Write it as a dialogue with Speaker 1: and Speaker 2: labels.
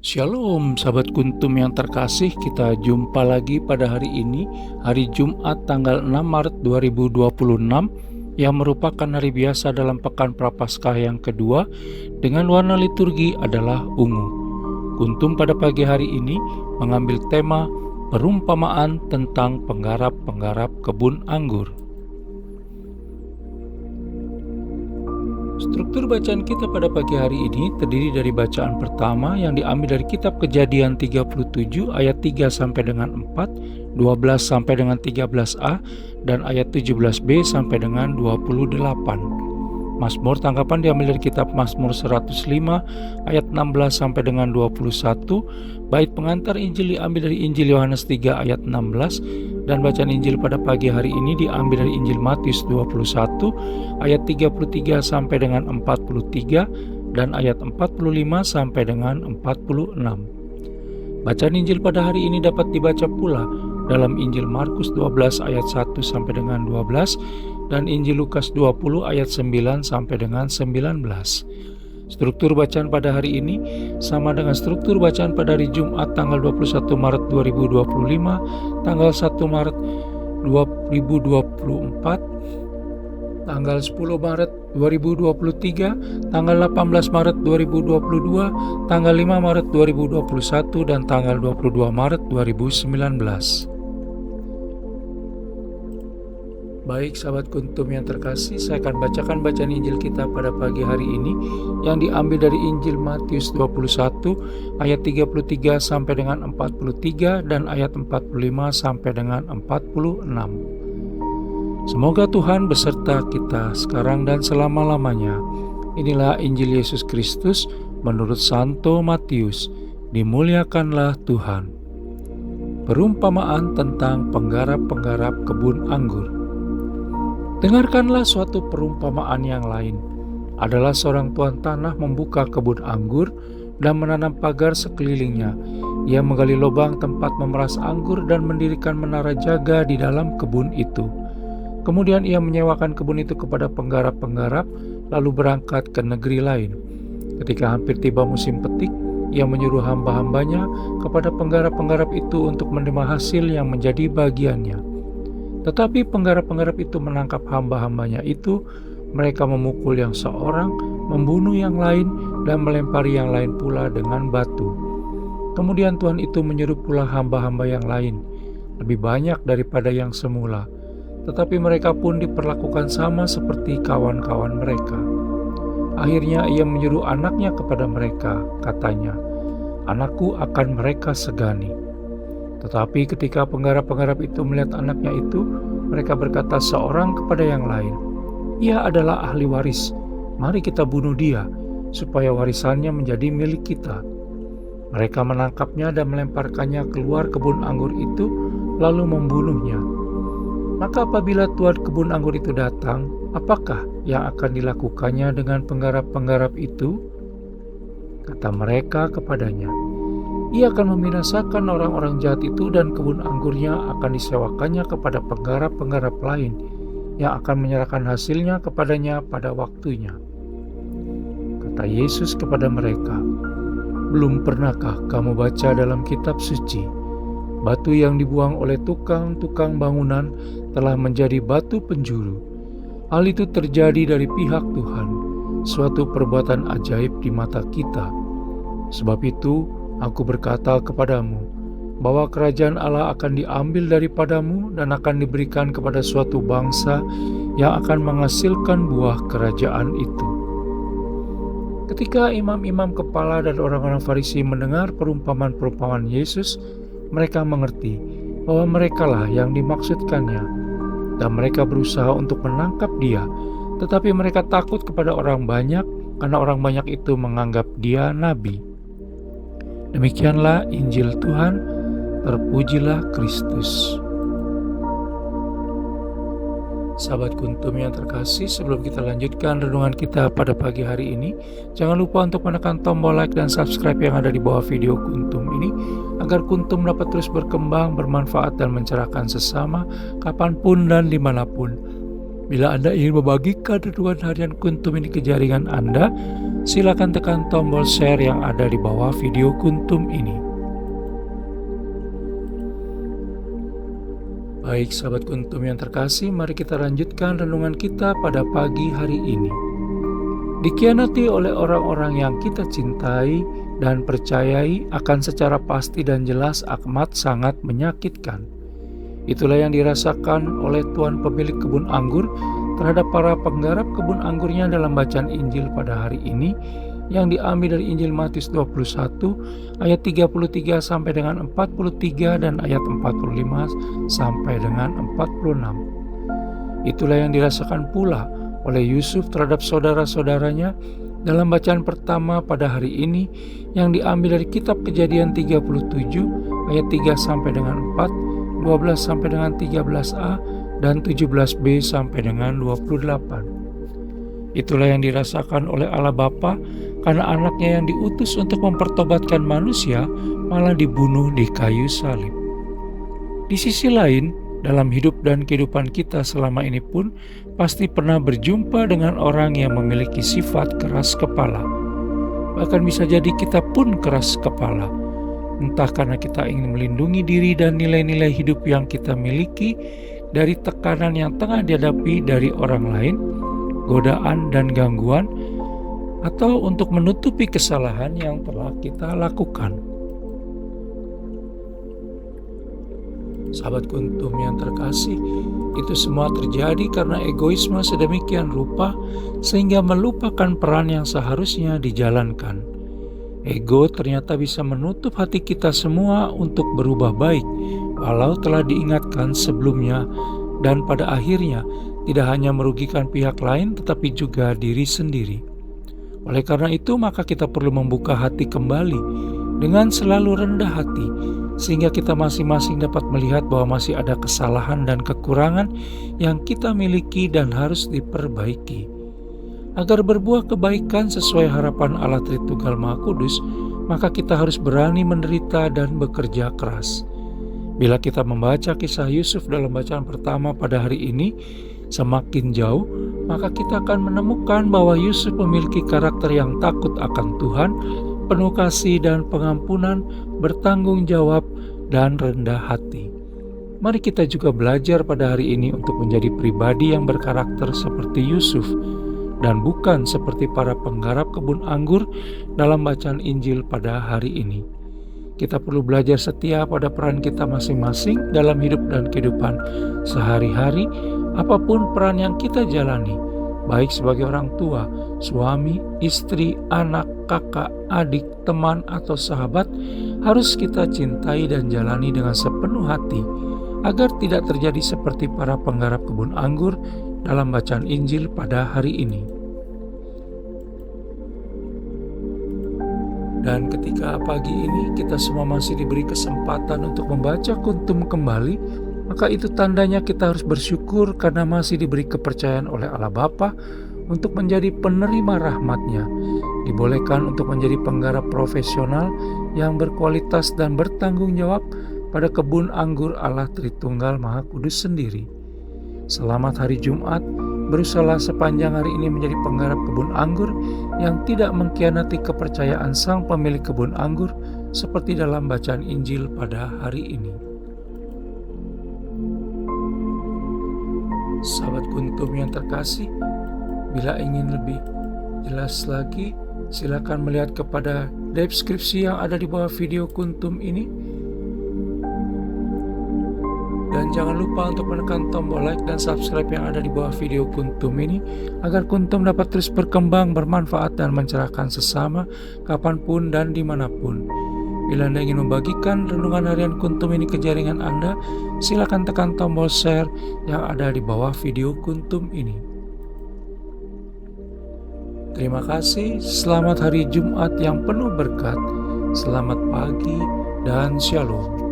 Speaker 1: Shalom sahabat kuntum yang terkasih, kita jumpa lagi pada hari ini, hari Jumat tanggal 6 Maret 2026 yang merupakan hari biasa dalam Pekan Prapaskah yang kedua dengan warna liturgi adalah ungu. Kuntum pada pagi hari ini mengambil tema perumpamaan tentang penggarap-penggarap kebun anggur. Struktur bacaan kita pada pagi hari ini terdiri dari bacaan pertama yang diambil dari kitab Kejadian 37 ayat 3 sampai dengan 4, 12 sampai dengan 13a, dan ayat 17b sampai dengan 28. Mazmur tanggapan diambil dari kitab Mazmur 105 ayat 16 sampai dengan 21. Bait pengantar Injil diambil dari Injil Yohanes 3 ayat 16, dan bacaan Injil pada pagi hari ini diambil dari Injil Matius 21 ayat 33 sampai dengan 43 dan ayat 45 sampai dengan 46. Bacaan Injil pada hari ini dapat dibaca pula dalam Injil Markus 12 ayat 1 sampai dengan 12 dan Injil Lukas 20 ayat 9 sampai dengan 19. Struktur bacaan pada hari ini sama dengan struktur bacaan pada hari Jumat tanggal 21 Maret 2025, tanggal 1 Maret 2024, tanggal 10 Maret 2023, tanggal 18 Maret 2022, tanggal 5 Maret 2021, dan tanggal 22 Maret 2019. Baik sahabat kuntum yang terkasih, saya akan bacakan bacaan Injil kita pada pagi hari ini yang diambil dari Injil Matius 21 ayat 33 sampai dengan 43 dan ayat 45 sampai dengan 46. Semoga Tuhan beserta kita sekarang dan selama-lamanya. Inilah Injil Yesus Kristus menurut Santo Matius. Dimuliakanlah Tuhan. Perumpamaan tentang penggarap-penggarap kebun anggur. Dengarkanlah suatu perumpamaan yang lain. Adalah seorang tuan tanah membuka kebun anggur dan menanam pagar sekelilingnya. Ia menggali lubang tempat memeras anggur dan mendirikan menara jaga di dalam kebun itu. Kemudian ia menyewakan kebun itu kepada penggarap-penggarap, lalu berangkat ke negeri lain. Ketika hampir tiba musim petik, ia menyuruh hamba-hambanya kepada penggarap-penggarap itu untuk menerima hasil yang menjadi bagiannya. Tetapi penggarap-penggarap itu menangkap hamba-hambanya itu, mereka memukul yang seorang, membunuh yang lain, dan melempari yang lain pula dengan batu. Kemudian Tuhan itu menyuruh pula hamba-hamba yang lain, lebih banyak daripada yang semula. Tetapi mereka pun diperlakukan sama seperti kawan-kawan mereka. Akhirnya ia menyuruh anaknya kepada mereka, katanya, "Anakku akan mereka segani." Tetapi ketika penggarap-penggarap itu melihat anaknya itu, mereka berkata seorang kepada yang lain, "Ia adalah ahli waris, mari kita bunuh dia, supaya warisannya menjadi milik kita." Mereka menangkapnya dan melemparkannya keluar kebun anggur itu, lalu membunuhnya. Maka apabila tuan kebun anggur itu datang, apakah yang akan dilakukannya dengan penggarap-penggarap itu? Kata mereka kepadanya, "Ia akan membinasakan orang-orang jahat itu dan kebun anggurnya akan disewakannya kepada penggarap-penggarap lain yang akan menyerahkan hasilnya kepadanya pada waktunya." Kata Yesus kepada mereka, "Belum pernahkah kamu baca dalam kitab suci, batu yang dibuang oleh tukang-tukang bangunan telah menjadi batu penjuru? Hal itu terjadi dari pihak Tuhan, suatu perbuatan ajaib di mata kita. Sebab itu, Aku berkata kepadamu, bahwa kerajaan Allah akan diambil daripadamu dan akan diberikan kepada suatu bangsa yang akan menghasilkan buah kerajaan itu." Ketika imam-imam kepala dan orang-orang Farisi mendengar perumpamaan-perumpamaan Yesus, mereka mengerti bahwa merekalah yang dimaksudkannya, dan mereka berusaha untuk menangkap dia, tetapi mereka takut kepada orang banyak, karena orang banyak itu menganggap dia nabi. Demikianlah Injil Tuhan, terpujilah Kristus. Sahabat kuntum yang terkasih, sebelum kita lanjutkan renungan kita pada pagi hari ini, jangan lupa untuk menekan tombol like dan subscribe yang ada di bawah video kuntum ini, agar kuntum dapat terus berkembang, bermanfaat, dan mencerahkan sesama, kapanpun dan dimanapun. Bila Anda ingin membagikan renungan harian Kuntum ini ke jaringan Anda, silakan tekan tombol share yang ada di bawah video Kuntum ini. Baik sahabat Kuntum yang terkasih, mari kita lanjutkan renungan kita pada pagi hari ini. Dikhianati oleh orang-orang yang kita cintai dan percayai akan secara pasti dan jelas amat sangat menyakitkan. Itulah yang dirasakan oleh tuan pemilik kebun anggur terhadap para penggarap kebun anggurnya dalam bacaan Injil pada hari ini yang diambil dari Injil Matius 21 ayat 33 sampai dengan 43 dan ayat 45 sampai dengan 46. Itulah yang dirasakan pula oleh Yusuf terhadap saudara-saudaranya dalam bacaan pertama pada hari ini yang diambil dari kitab Kejadian 37 ayat 3 sampai dengan 4, 12 sampai dengan 13a dan 17b sampai dengan 28. Itulah yang dirasakan oleh Allah Bapa karena anaknya yang diutus untuk mempertobatkan manusia malah dibunuh di kayu salib. Di sisi lain, dalam hidup dan kehidupan kita selama ini pun pasti pernah berjumpa dengan orang yang memiliki sifat keras kepala. Bahkan bisa jadi kita pun keras kepala. Entah karena kita ingin melindungi diri dan nilai-nilai hidup yang kita miliki dari tekanan yang tengah dihadapi dari orang lain, godaan dan gangguan, atau untuk menutupi kesalahan yang telah kita lakukan. Sahabat Kuntum yang terkasih, itu semua terjadi karena egoisme sedemikian rupa sehingga melupakan peran yang seharusnya dijalankan. Ego ternyata bisa menutup hati kita semua untuk berubah baik, walau telah diingatkan sebelumnya, dan pada akhirnya tidak hanya merugikan pihak lain tetapi juga diri sendiri. Oleh karena itu maka kita perlu membuka hati kembali dengan selalu rendah hati, sehingga kita masing-masing dapat melihat bahwa masih ada kesalahan dan kekurangan yang kita miliki dan harus diperbaiki. Agar berbuah kebaikan sesuai harapan Allah Tritunggal Maha Kudus, maka kita harus berani menderita dan bekerja keras. Bila kita membaca kisah Yusuf dalam bacaan pertama pada hari ini semakin jauh, maka kita akan menemukan bahwa Yusuf memiliki karakter yang takut akan Tuhan, penuh kasih dan pengampunan, bertanggung jawab, dan rendah hati. Mari kita juga belajar pada hari ini untuk menjadi pribadi yang berkarakter seperti Yusuf dan bukan seperti para penggarap kebun anggur dalam bacaan Injil pada hari ini. Kita perlu belajar setia pada peran kita masing-masing dalam hidup dan kehidupan sehari-hari, apapun peran yang kita jalani, baik sebagai orang tua, suami, istri, anak, kakak, adik, teman, atau sahabat, harus kita cintai dan jalani dengan sepenuh hati, agar tidak terjadi seperti para penggarap kebun anggur dalam bacaan Injil pada hari ini. Dan ketika pagi ini kita semua masih diberi kesempatan untuk membaca Kuntum kembali, maka itu tandanya kita harus bersyukur karena masih diberi kepercayaan oleh Allah Bapa untuk menjadi penerima rahmat-Nya, dibolehkan untuk menjadi penggarap profesional yang berkualitas dan bertanggung jawab pada kebun anggur Allah Tritunggal Maha Kudus sendiri. Selamat hari Jumat, berusahalah sepanjang hari ini menjadi penggarap kebun anggur yang tidak mengkhianati kepercayaan sang pemilik kebun anggur seperti dalam bacaan Injil pada hari ini. Sahabat Kuntum yang terkasih, bila ingin lebih jelas lagi, silakan melihat kepada deskripsi yang ada di bawah video Kuntum ini. Dan jangan lupa untuk menekan tombol like dan subscribe yang ada di bawah video Kuntum ini, agar Kuntum dapat terus berkembang, bermanfaat, dan mencerahkan sesama kapanpun dan dimanapun. Bila Anda ingin membagikan renungan harian Kuntum ini ke jaringan Anda, silakan tekan tombol share yang ada di bawah video Kuntum ini. Terima kasih, selamat hari Jumat yang penuh berkat, selamat pagi, dan shalom.